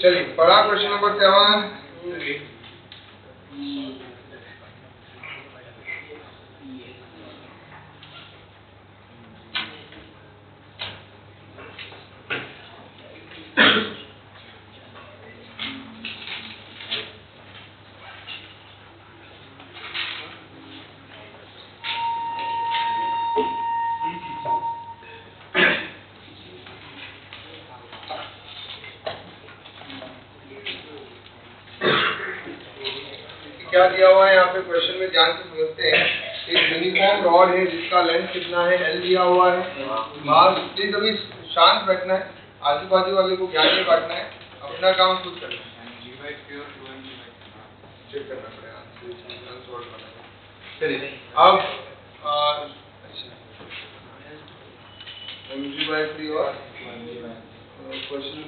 चलिए पढ़ा question number 7। क्या दिया हुआ है यहाँ पे क्वेश्चन में, ध्यान से समझते हैं। एक यूनिफॉर्म रॉड है जिसका लेंथ कितना है, एल दिया हुआ है। मास, प्लीज अभी शांत बैठना है, आजू बाजू वाले को ज्ञान नहीं बांटना है, अपना काम खुद करना है। चेक करना पड़ेगा। चलिए अब mg/3 और क्वेश्चन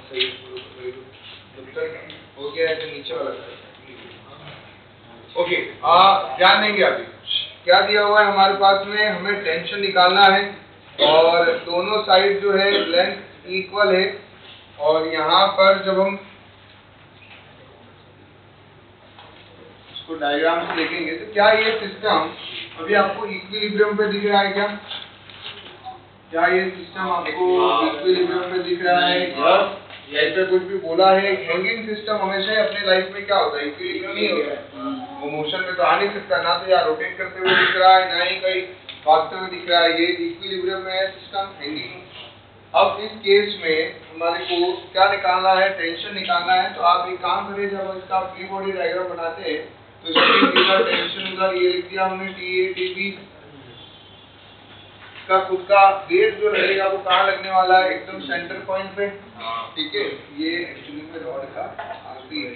सही हो गया है। तो नीचे वाला ओके, ध्यान देंगे। अभी क्या दिया हुआ है हमारे पास में, हमें टेंशन निकालना है और दोनों साइड जो है लेंथ इक्वल है। और यहाँ पर जब हम इसको डायग्राम से देखेंगे तो क्या ये सिस्टम अभी आपको इक्विलिब्रियम पे दिख रहा है? क्या ये सिस्टम आपको इक्विलिब्रियम पे दिख रहा है? ऐसे कुछ भी बोला है। हैंगिंग सिस्टम हमेशा अपने लाइफ में क्या होता है, इक्विलिब्रियम ही होता है। वो मोशन में तो आ नहीं सकता, ना तो यार रोटेट करते हुए दिख रहा है, ना ही कहीं भागते हुए दिख रहा है। ये इक्विलिब्रियम में है सिस्टम, हैंगिंग। अब इस केस में हमारे को क्या निकालना है, टेंशन निकालना है। तो आप एक काम करें, जब इसका फ्री बॉडी डायग्राम बनाते हैं तो इसमें टेंशन उधर ये लिख दिया हमने, TA TB का खुद का वेट जो रहेगा वो कहाँ लगने वाला है, एकदम सेंटर पॉइंट पे। ठीक है, ये एक्चुअली में रॉड का आखिरी है।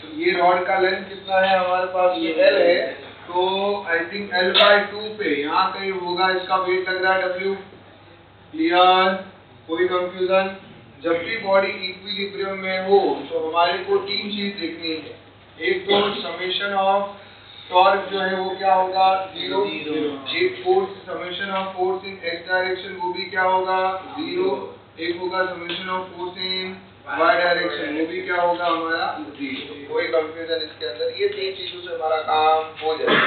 तो ये रॉड का लेंथ कितना है हमारे पास, ये L है। तो आई थिंक L/2 पे यहाँ कहीं होगा, इसका वेट लग रहा है W। क्लियर? कोई कंफ्यूजन? जब भी बॉडी इक्विलिब्रियम में हो तो हमारे को 3 चीज देखनी है। एक तो समेशन ऑफ टॉर्क जो है वो क्या होगा, 0। एक force, summation of force in x direction, वो भी क्या होगा, 0। एक होगा summation of force in y direction, वो भी क्या होगा हमारा 0। कोई कंफ्यूजन इसके अंदर? ये 3 चीजों से हमारा काम हो जाएगा।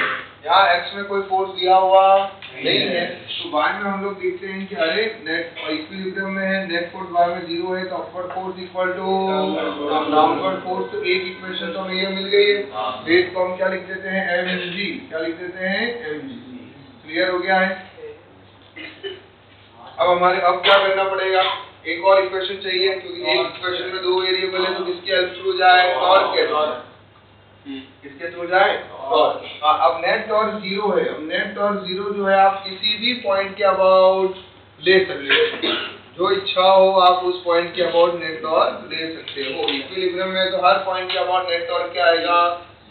यहाँ x में कोई फोर्स दिया हुआ नहीं है, तो y में हम लोग देखते हैं कि अरे नेट इक्विलिब्रियम में है, नेट फोर्स y में 0 है, तो upward force equal to downward force. तो एक इक्वेशन तो हमें ये मिल गई है। वेट को हम क्या लिख देते हैं, mg। क्या लिख देते हैं, mg। क्लियर हो गया है? अब हमारे अब क्या करना पड़ेगा, एक और इक्वेशन चाहिए, क्योंकि एक इक्वेशन में 2 वेरिएबल है। तो किसके हेल्प थ्रू जाए, टॉर्क के। किसके थ्रू जाए, टॉर्क। अब नेट टॉर्क 0 है। अब नेट टॉर्क 0 जो है आप किसी भी पॉइंट के अबाउट ले सकते हो, जो इच्छा हो आप उस पॉइंट के अबाउट नेट टॉर्क ले सकते हो। इक्विलिब्रियम में तो हर पॉइंट के अबाउट नेट टॉर्क क्या आएगा,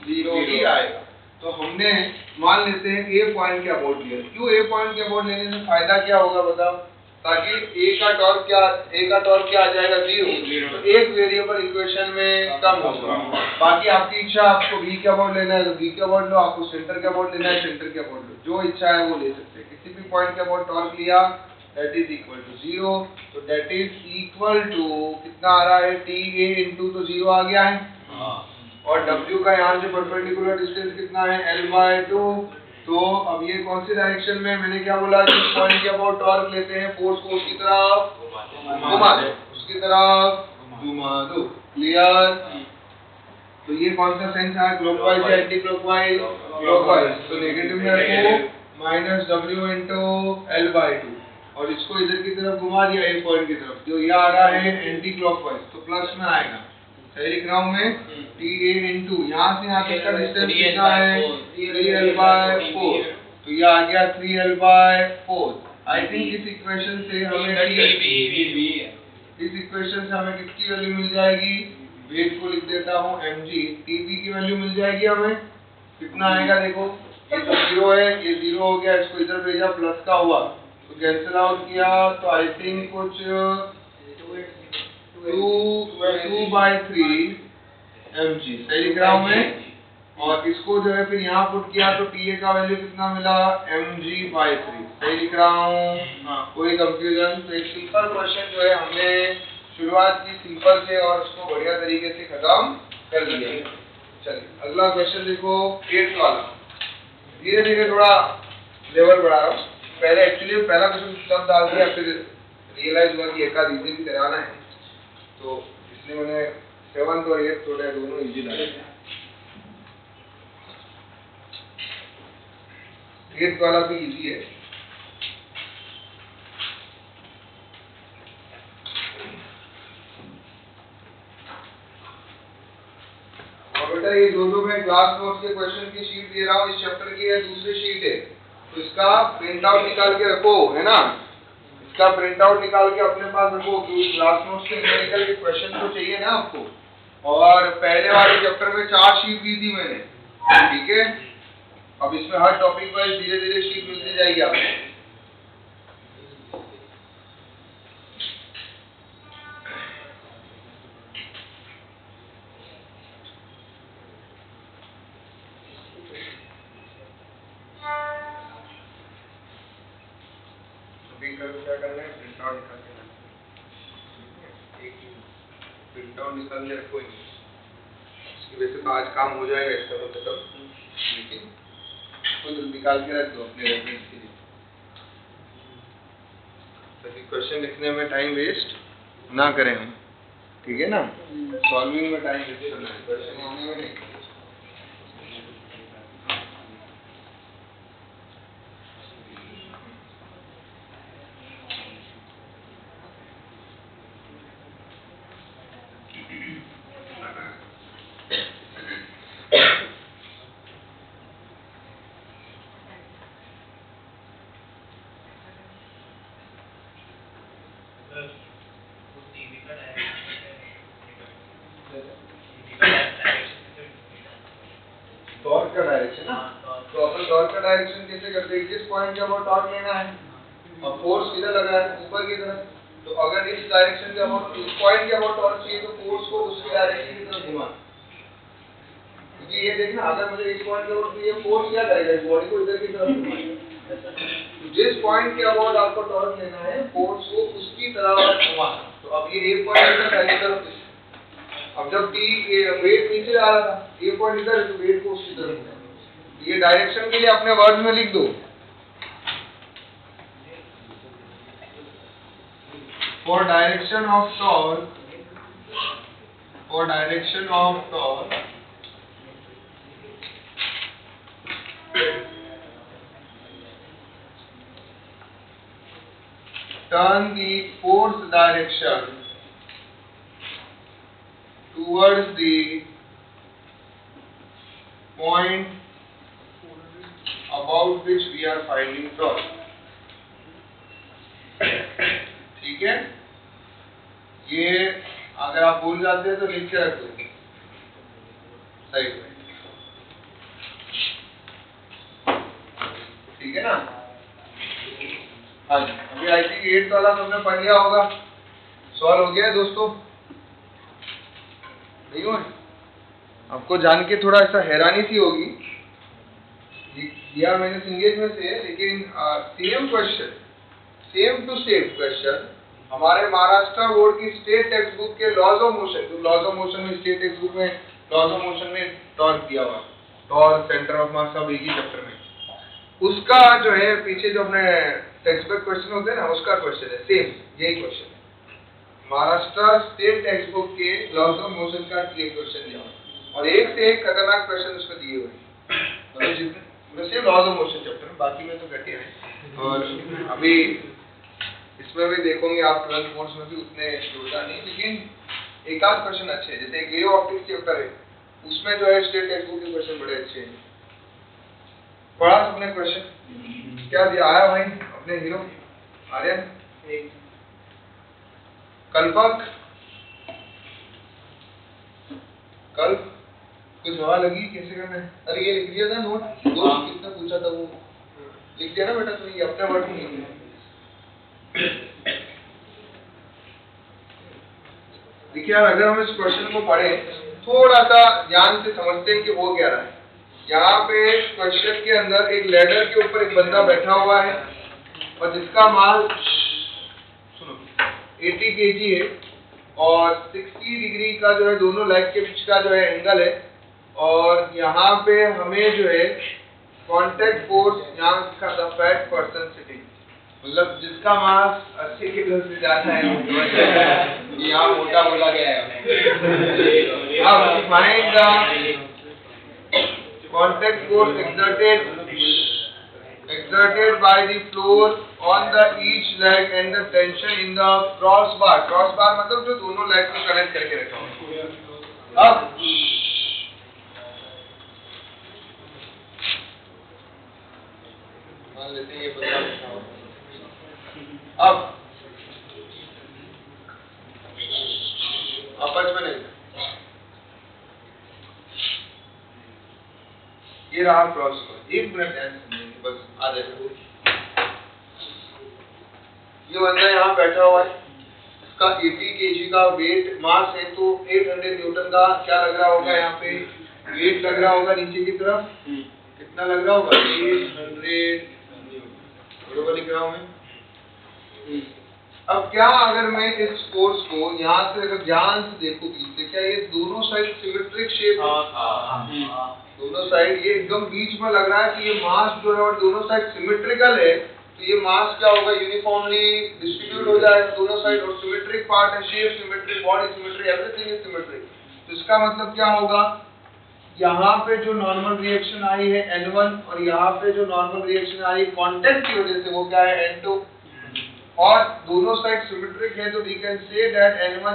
0 ही आएगा। तो हमने मान लेते हैं A पॉइंट के अबाउट लिया। क्यों A पॉइंट के अबाउट लेने से फायदा क्या होगा बताओ? ताकि A का टॉर्क क्या आ जाएगा, 0। तो एक वेरिएबल इक्वेशन में कम होगा। बाकी आपकी इच्छा, आपको B के अबाउट लेना है तो B के अबाउट लो, आपको सेंटर के अबाउट लेना है सेंटर के अबाउट लो, जो इच्छा है वो ले सकते हैं। किसी भी पॉइंट के अबाउट टॉर्क लिया, दैट इज इक्वल टू 0। तो दैट इज इक्वल टू कितना आ रहा है, TA इंटू, तो 0 आ गया है। और W का यहाँ से परपेंडिकुलर डिस्टेंस कितना है, L/2। तो अब ये कौन सी डायरेक्शन में, मैंने क्या बोला, जिस पॉइंट के अबाउट टॉर्क लेते हैं फोर्स को उसकी तरफ घुमा दो, उसकी तरफ घुमा दो। क्लियर? तो ये कौन सा सेंस है, क्लॉकवाइज या एंटी क्लॉकवाइज? क्लॉकवाइज। तो नेगेटिव में रखो -W इंटू L/2 और इसको इधर की तरफ घुमा दिया, एक पॉइंट की तरफ। जो ये आ रहा है एंटी क्लॉकवाइज, तो प्लस में आएगा। सही लिख रहा हूँ मैं, TA इंटू यहाँ से यहाँ तक का डिस्टेंस कितना है, 3L/4। तो ये आ गया 3L/4। आई थिंक इस इक्वेशन से हमें किसकी वैल्यू मिल जाएगी, वेट को लिख देता हूँ mg, TB की वैल्यू मिल जाएगी हमें। कितना आएगा देखो, ये तो 0 है, ये 0 हो गया, इसको इधर भेजा, प्लस का हुआ तो कैंसिल आउट किया। तो आई थिंक कुछ 2/3 mg। सही लिख रहा हूँ मैं, और इसको जो है फिर यहाँ पुट किया तो TA का वैल्यू कितना मिला mg/3। सही लिख रहा हूँ? कोई कंफ्यूजन? तो एक सिंपल क्वेश्चन जो है हमने शुरुआत की सिंपल से और उसको बढ़िया तरीके से खत्म कर दिया। चलिए अगला क्वेश्चन देखो 8th वाला। धीरे धीरे थोड़ा लेवल बढ़ा रहा हूँ। पहले एक्चुअली पहला क्वेश्चन सब डाल दिया, फिर रियलाइज हुआ कि एक आध इजी भी कराना है, तो इसलिए मैंने 7th और 8th थोड़े दोनों इजी डाले। 8th वाला भी इजी है। और बेटा ये जो मैं क्लास नोट्स के क्वेश्चन की शीट दे रहा हूँ, इस चैप्टर की है दूसरी शीट है, तो इसका प्रिंट आउट निकाल के रखो, है ना? इसका प्रिंट आउट निकाल के अपने पास रखो, क्योंकि क्लास नोट्स के न्यूमेरिकल के क्वेश्चन तो चाहिए ना आपको। और पहले वाले चैप्टर में 4 शीट दी थी मैंने, ठीक है? अब इसमें हर टॉपिक वाइज धीरे धीरे शीट मिलती जाएगी आपको। क्या करना है, प्रिंट आउट निकाल के लाना, एक प्रिंट आउट निकाल के रखो। इसकी वजह से तो आज काम हो जाएगा इसका तो खत्म, लेकिन खुद निकाल के रख दो अपने रेफरेंस के लिए, ताकि क्वेश्चन लिखने में टाइम वेस्ट ना करें हम, ठीक है ना? सॉल्विंग में टाइम वेस्ट करना है, क्वेश्चन लिखने में नहीं। टॉर्क का डायरेक्शन ना, तो अपन टॉर्क का डायरेक्शन कैसे करते हैं? जिस पॉइंट के अबाउट टॉर्क लेना है और फोर्स किधर लगा है, ऊपर की तरफ, तो अगर इस डायरेक्शन के अबाउट, इस पॉइंट के अबाउट टॉर्क चाहिए तो फोर्स को उसकी डायरेक्शन की तरफ घुमा, क्योंकि ये देखना अगर मुझे इस पॉइंट के अबाउट चाहिए, फोर्स क्या करेगा, इस बॉडी को इधर की तरफ घुमाएगा। तो जिस पॉइंट के अबाउट आपको टॉर्क लेना है, फोर्स को उसकी तरफ घुमाना। तो अब ये एक पॉइंट इधर है, इधर, अब जब वेट नीचे आ रहा था, ये पॉइंट इधर है, तो वेट को उसकी तरफ घुमाना। ये डायरेक्शन के लिए अपने वर्ड में लिख दो, for direction of torque, for direction of torque turn the force direction towards the point about which we are finding torque, ठीक है? ये अगर आप भूल जाते हैं तो लिख के रख दो सही में, ठीक है ना? हाँ जी, अभी आई थिंक 8th वाला तुमने पढ़ लिया होगा, सॉल्व हो गया है दोस्तों, नहीं हुआ? आपको जान के थोड़ा ऐसा हैरानी सी होगी, दिया मैंने सिंगेज में से, लेकिन same question, same to same question हमारे महाराष्ट्र बोर्ड की स्टेट टेक्स्ट बुक के लॉज ऑफ मोशन, तो लॉज ऑफ मोशन में स्टेट टेक्स्ट बुक में लॉज ऑफ मोशन में टॉर्क दिया हुआ, टॉर्क, सेंटर ऑफ मास सब एक ही चैप्टर में, उसका जो है पीछे जो अपने टेक्स्ट बुक क्वेश्चन होते हैं ना, उसका क्वेश्चन है, सेम यही क्वेश्चन है, महाराष्ट्र स्टेट टेक्स्ट बुक के लॉज ऑफ मोशन का ये क्वेश्चन दिया हुआ, और एक से एक खतरनाक क्वेश्चन उसमें दिए हुए, मतलब जितने सिर्फ लॉज ऑफ मोशन चैप्टर में, बाकी में तो घटे हैं। और अभी इसमें भी देखोगे आप 12th कोर्स में भी उतने योगदान नहीं, लेकिन एक आध क्वेश्चन अच्छे हैं, जैसे वेव ऑप्टिक्स चैप्टर है, उसमें जो है स्टेट टेक्स्ट बुक के क्वेश्चन बड़े अच्छे हैं। पढ़ा सबने क्वेश्चन? क्या दिया आया भाई अपने हीरो आर्यन? कल्पक, कल्प कुछ हवा लगी कैसे करना है? अरे ये लिख दिया था नोट, दोस्त किसने पूछा था वो लिख दिया ना बेटा, तो ये अपने वर्ड में लिख दिया। देखिए यार, अगर हम इस क्वेश्चन को पढ़े, थोड़ा सा ध्यान से समझते हैं कि हो क्या रहा है, यहाँ पे क्वेश्चन के अंदर एक लैडर के ऊपर एक बंदा बैठा हुआ है और जिसका मास 80 kg है और 60 डिग्री का जो है दोनों लेग के बीच का जो है एंगल है और यहाँ पे हमें जो है कांटेक्ट फोर्स यहाँ का द फैट पर्सन सिटिंग, मतलब जिसका मास 80 किलो से ज्यादा है यहाँ मोटा बोला गया है। अब find the contact force exerted by the floor on the each leg and the tension in the crossbar मतलब जो दोनों लेग को कनेक्ट करके रखा हुआ है। अब मान लेते हैं ये बंदा बैठा हुआ है। अब आपस में नहीं, ये रहा क्रॉस पर, 1 मिनट ध्यान बस आ जाएगा। ये बंदा यहाँ बैठा हुआ है, इसका 80 kg का वेट मास है तो 800 न्यूटन का क्या लग रहा होगा, यहाँ पे वेट लग रहा होगा नीचे की तरफ, कितना लग रहा होगा 800, बरोबर लिख रहा हूँ मैं। अब क्या अगर मैं इस फोर्स को यहाँ से अगर ध्यान से देखूं बीच से, क्या ये दोनों साइड सिमेट्रिक शेप है? दोनों साइड ये एकदम बीच में लग रहा है कि ये मास जो है और दोनों साइड सिमेट्रिकल है, तो ये मास क्या होगा यूनिफॉर्मली डिस्ट्रीब्यूट हो जाएगा दोनों साइड और सिमेट्रिक पार्ट है, shape symmetric, body symmetric, everything is symmetric. तो इसका मतलब क्या होगा, यहाँ पे जो नॉर्मल रिएक्शन आई है N1 और यहाँ पे जो नॉर्मल रिएक्शन आई कांटेक्ट की वजह से वो क्या है N2 और दोनों साइड सिमेट्रिक है, तो we can say that N1